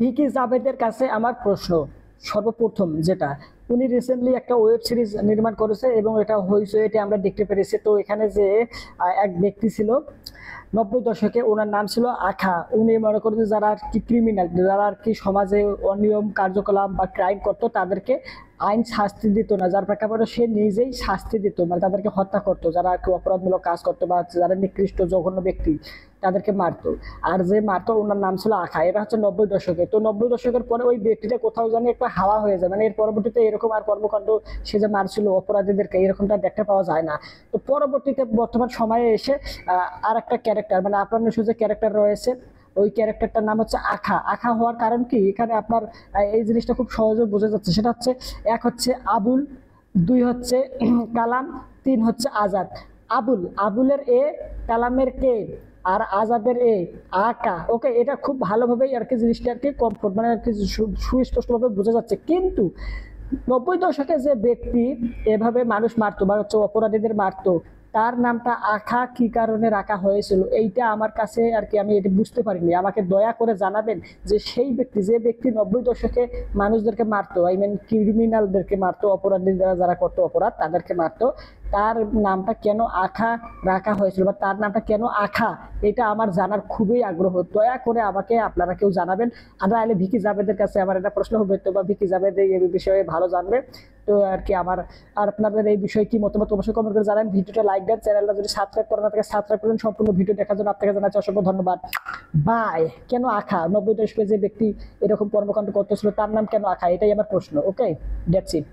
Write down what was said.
ভিকি জাভেদের কাছে আমার প্রশ্ন, সর্বপ্রথম যেটা, উনি রিসেন্টলি একটা ওয়েব সিরিজ নির্মাণ করেছে এবং এটা হয়েছে, এটা আমরা দেখতে পেরেছি। তো এখানে যে এক ব্যক্তি ছিল 90 দশকে, ওনার নাম ছিল আখা। উনি মনে করেন যে যারা আর কি ক্রিমিনাল, যারা আর কি সমাজে অনিয়ম কার্যকলাপ বা ক্রাইম করতো, তাদেরকে আইন শাস্তি দিত না, যার প্রেক্ষাপটে সে নিজেই শাস্তি দিত, মানে তাদেরকে হত্যা করতো, যারা আর কি অপরাধমূলক কাজ করতো বা যারা নিকৃষ্ট জঘন্য ব্যক্তি তাদেরকে মারতো। আর যে মারতো ওনার নাম ছিল আখা। এটা হচ্ছে 90 দশকে। তো 90 দশকের পরে ওই ব্যক্তিটা কোথাও জানি একটা হাওয়া হয়ে যায়, মানে এর পরবর্তীতে এরকম আর কর্মকাণ্ড, সে যে মারছিল অপরাধীদেরকে, এরকমটা দেখতে পাওয়া যায় না। তো পরবর্তীতে বর্তমান সময়ে এসে আর একটা ক্যারেক্টার, মানে আপনার যে ক্যারেক্টার রয়েছে, ওই ক্যারেক্টারটার নাম হচ্ছে আখা। আখা হওয়ার কারণ কি, এখানে আপনার এই জিনিসটা খুব সহজে বোঝা যাচ্ছে। সেটা হচ্ছে, এক হচ্ছে আবুল, দুই হচ্ছে কালাম, তিন হচ্ছে আজাদ। আবুল, আবুলের এ, কালামের কে, আর আজাদের এ, আকা। ওকে, এটা খুব ভালোভাবেই আর কি জিনিসটা আর কি কমফোর্ট, মানে আর কি সুস্পষ্টভাবে বোঝা যাচ্ছে। কিন্তু 90 দশকে যে ব্যক্তি এভাবে মানুষ মারতো বা হচ্ছে অপরাধীদের মারতো, তার নামটা আখা কি কারণে রাখা হয়েছিল, এইটা আমার কাছে আর কি আমি এটা বুঝতে পারিনি। আমাকে দয়া করে জানাবেন যে সেই ব্যক্তি, যে ব্যক্তি 90 দশকে মানুষদেরকে মারতো, আই মিন ক্রিমিনালদেরকে মারতো, অপরাধীরা যারা করতো অপরাধ তাদেরকে মারতো, তার নামটা কেন আখা রাখা হয়েছিল বা তার নামটা কেন আখা, এটা আমার জানার খুবই আগ্রহ। দয়া করে আমাকে আপনারা কেউ জানাবেন। আমরা আইলে ভিকি জাভেদের কাছে আমার একটা প্রশ্ন হবে, তো বা ভিকি জাভেদ এই বিষয়ে ভালো জানবে। তো আর কি আমার, আর আপনাদের এই বিষয়ে কি মতামত অবশ্যই কমেন্ট করে জানান। ভিডিওটা লাইক দেন, চ্যানেলটা যদি সাবস্ক্রাইব করেন না থাকে সাবস্ক্রাইব করুন। সম্পূর্ণ ভিডিও দেখার জন্য আপনাকে জানাচ্ছি অসংখ্য ধন্যবাদ। বাই। কেন আখা? 90 দশকে যে ব্যক্তি এরকম কর্মকাণ্ড করতেছিল তার নাম কেন আখা, এটাই আমার প্রশ্ন। ওকে, দ্যাটস ইট।